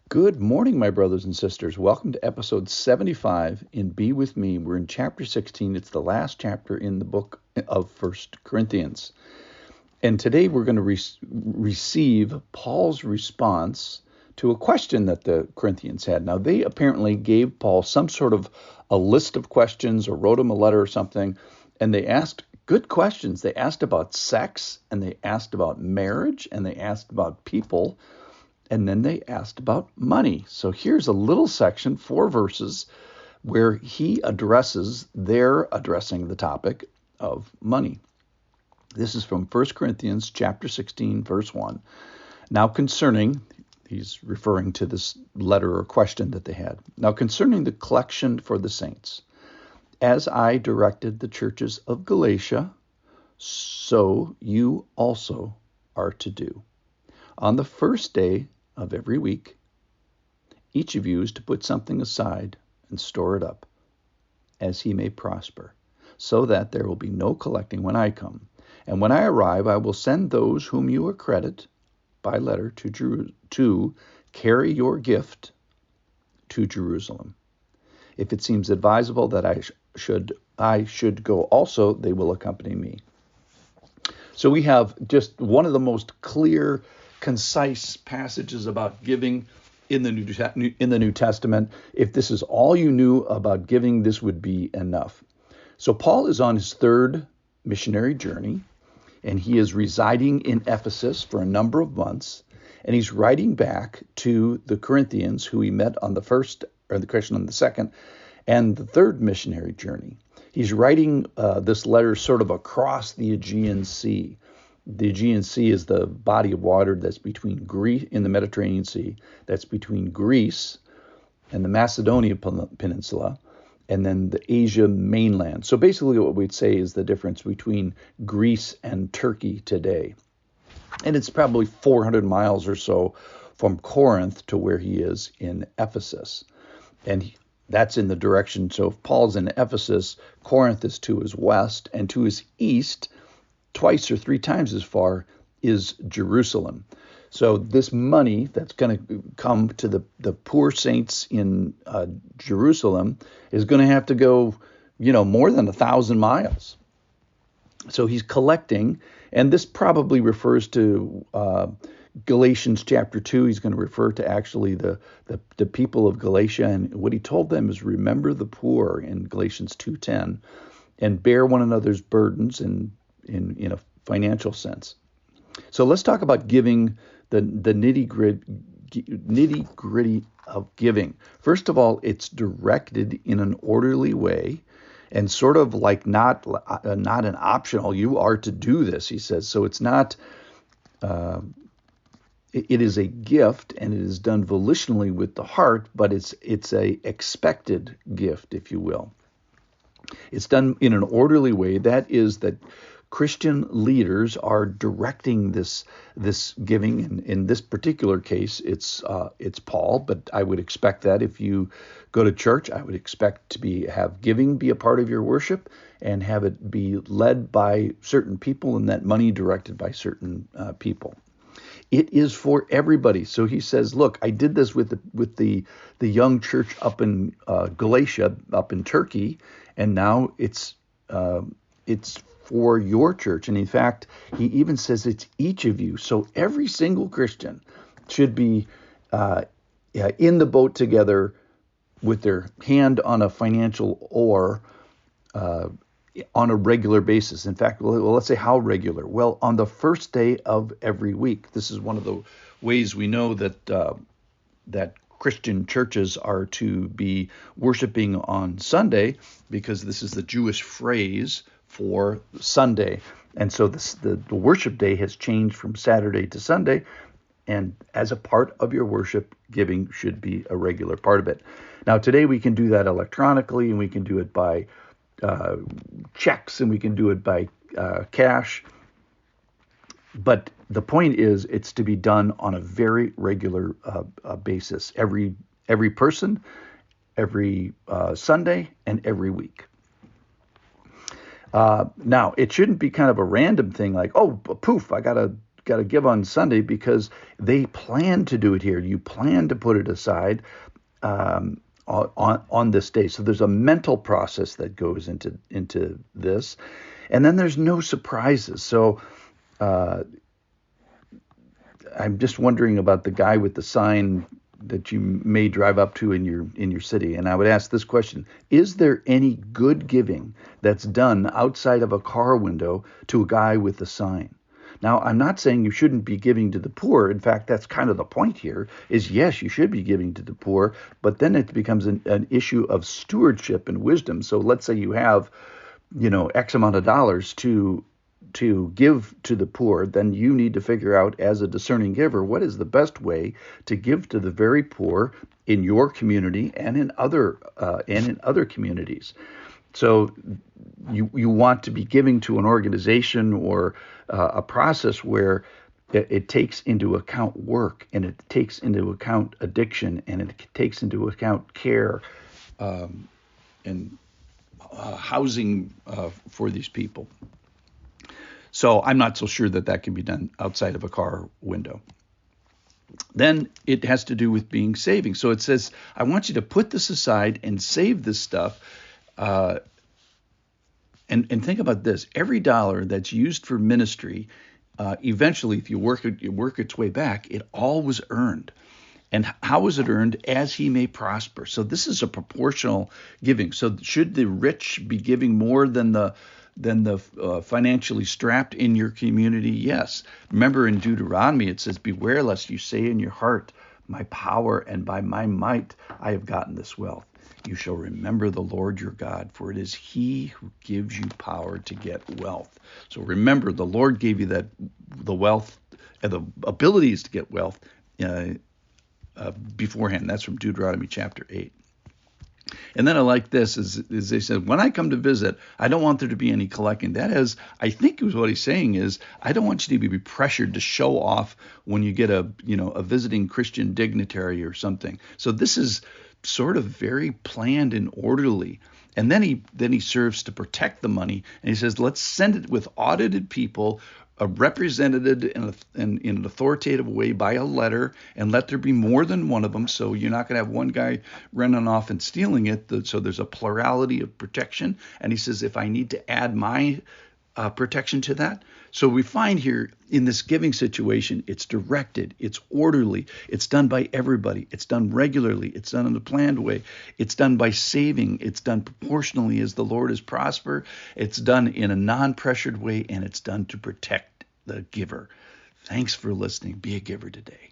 Good morning, my brothers and sisters. Welcome to episode 75 in Be With Me. We're in chapter 16. It's the last chapter in the book of 1 Corinthians. And today we're going to receive Paul's response to a question that the Corinthians had. Now, they apparently gave Paul some sort of a list of questions or wrote him a letter or something, and they asked good questions. They asked about sex, and they asked about marriage, and they asked about people. And then they asked about money. So here's a little section, 4 verses, where he addresses their addressing the topic of money. This is from 1 Corinthians chapter 16, verse 1. Now concerning, he's referring to this letter or question that they had. Now concerning the collection for the saints, as I directed the churches of Galatia, so you also are to do. On the first day of every week, each of you is to put something aside and store it up, as he may prosper, so that there will be no collecting when I come. And when I arrive, I will send those whom you accredit by letter to carry your gift to Jerusalem. If it seems advisable that I should go also, they will accompany me. So we have just one of the most clear, concise passages about giving in the New Testament. If this is all you knew about giving, this would be enough. So Paul is on his third missionary journey, and he is residing in Ephesus for a number of months, and he's writing back to the Corinthians who he met on the first, or the Christian on the second, and the third missionary journey. He's writing this letter sort of across the Aegean Sea. The Aegean Sea is the body of water that's between Greece, in the Mediterranean Sea, that's between Greece and the Macedonia Peninsula, and then the Asia mainland. So basically what we'd say is the difference between Greece and Turkey today. And it's probably 400 miles or so from Corinth to where he is in Ephesus. And that's in the direction. So if Paul's in Ephesus, Corinth is to his west, and to his east, twice or 3 times as far, is Jerusalem. So this money that's going to come to the poor saints in Jerusalem is going to have to go, more than 1,000 miles. So he's collecting, and this probably refers to Galatians chapter 2. He's going to refer to actually the people of Galatia, and what he told them is remember the poor in Galatians 2:10, and bear one another's burdens in a financial sense. So let's talk about giving, the nitty gritty of giving. First of all, it's directed in an orderly way, and sort of like not an optional. You are to do this, he says. So it's not. It is a gift, and it is done volitionally with the heart, but it's a expected gift, if you will. It's done in an orderly way. That is that Christian leaders are directing this giving. And in this particular case, it's Paul. But I would expect that if you go to church, I would expect to have giving be a part of your worship, and have it be led by certain people, and that money directed by certain people. It is for everybody. So he says, look, I did this with the young church up in Galatia, up in Turkey, and now it's for your church. And in fact, he even says it's each of you. So every single Christian should be in the boat together with their hand on a financial oar on a regular basis. In fact, well, let's say how regular? Well, on the first day of every week. This is one of the ways we know that Christian churches are to be worshiping on Sunday, because this is the Jewish phrase for Sunday. And so the worship day has changed from Saturday to Sunday, and as a part of your worship, giving should be a regular part of it. Now, today we can do that electronically, and we can do it by checks, and we can do it by cash. But the point is, it's to be done on a very regular basis. Every person, every Sunday, and every week. Now, it shouldn't be kind of a random thing like, oh, poof, I got to got to give on Sunday because they plan to do it here. You plan to put it aside on this day. So there's a mental process that goes into this, and then there's no surprises. So I'm just wondering about the guy with the sign that you may drive up to in your city, and I would ask this question: is there any good giving that's done outside of a car window to a guy with a sign? Now, I'm not saying you shouldn't be giving to the poor. In fact, that's kind of the point here, is yes, you should be giving to the poor, but then it becomes an issue of stewardship and wisdom. So let's say you have, X amount of dollars to give to the poor, then you need to figure out, as a discerning giver, what is the best way to give to the very poor in your community and in other communities. So you want to be giving to an organization or a process where it takes into account work, and it takes into account addiction, and it takes into account care and housing for these people. So I'm not so sure that can be done outside of a car window. Then it has to do with being saving. So it says, I want you to put this aside and save this stuff. And think about this. Every dollar that's used for ministry, eventually, if you work its way back, it all was earned. And how is it earned? As he may prosper. So this is a proportional giving. So should the rich be giving more than the financially strapped in your community? Yes. Remember in Deuteronomy, it says, beware lest you say in your heart, my power and by my might I have gotten this wealth. You shall remember the Lord your God, for it is he who gives you power to get wealth. So remember, the Lord gave you the wealth and the abilities to get wealth beforehand. That's from Deuteronomy chapter 8. And then I like this, is they said, when I come to visit, I don't want there to be any collecting. That is, I think what he's saying is, I don't want you to be pressured to show off when you get a visiting Christian dignitary or something. So this is sort of very planned and orderly. And then he serves to protect the money. And he says, let's send it with audited people, represented in an authoritative way by a letter, and let there be more than one of them. So you're not going to have one guy running off and stealing it. So there's a plurality of protection. And he says, if I need to add my protection to that. So we find here in this giving situation, it's directed, it's orderly, it's done by everybody, it's done regularly, it's done in a planned way, it's done by saving, it's done proportionally as the Lord is prosper, it's done in a non-pressured way, and it's done to protect the giver. Thanks for listening. Be a giver today.